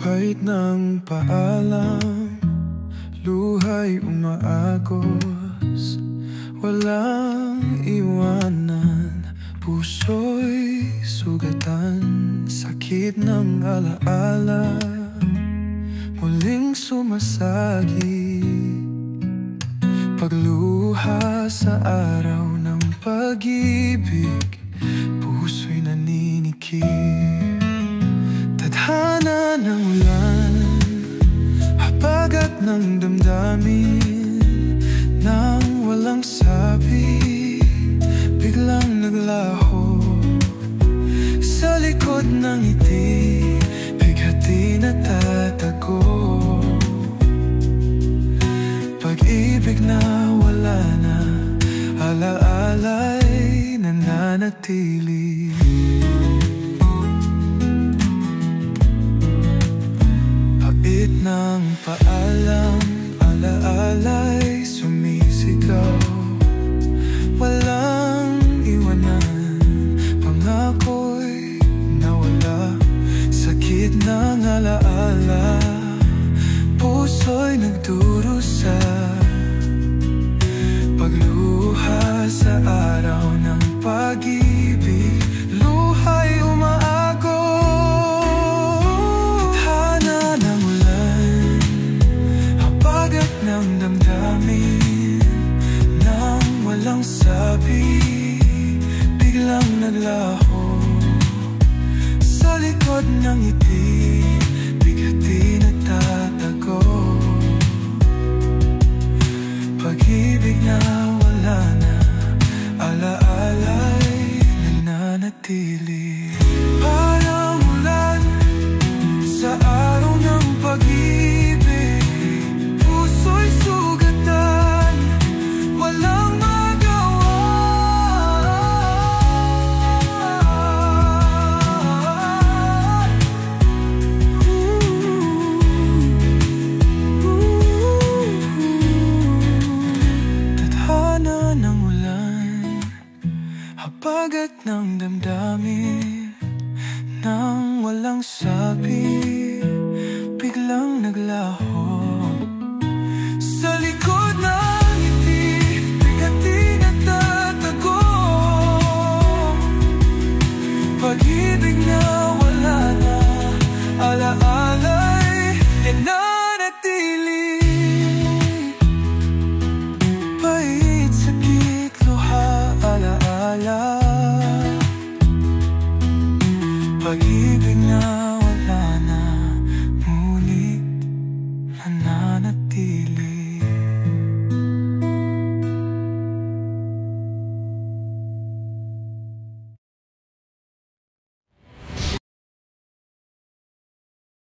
Kahit ng paalam, luha'y umaagos. Walang iwanan, puso'y sugatan. Sakit ng alaala, muling sumasagi. Pagluha sa araw ng pag-ibig, puso'y naninikip. Tadhana ng ulan, habagat ng damdamin. Nang walang sabi, biglang naglaho. Sa likod ng ngiti, bigat di natatago. Pag-ibig na wala na, ala-ala'y nananatili. Pait ng paalam, ala-ala'y sumisigaw. Walang iwanan, pangako'y nawala. Sakit ng ala-ala, puso'y nagdurusa. Pagluha sa araw ng pag-ibig, luha'y umaagos. Tadhana ng ulan, habagat ng damdamin. Nang walang sabi, biglang naglaho. Sa likod ng ngiti, bigat di natatago. Pag-ibig na wala na, ala-ala'y nananatili. Parang ulan sa araw ng pag-ibig, puso'y sugatan, walang magawa. Tadhana ng ulan, habagat ng damdamin. Nang walang sabi, biglang naglaho. Sa likod ng ngiti, bigat di natatago. Pag-ibig na wala na, ala-ala'y nananatili. Pait, sakit, luha, ala-ala. Pag-ibig na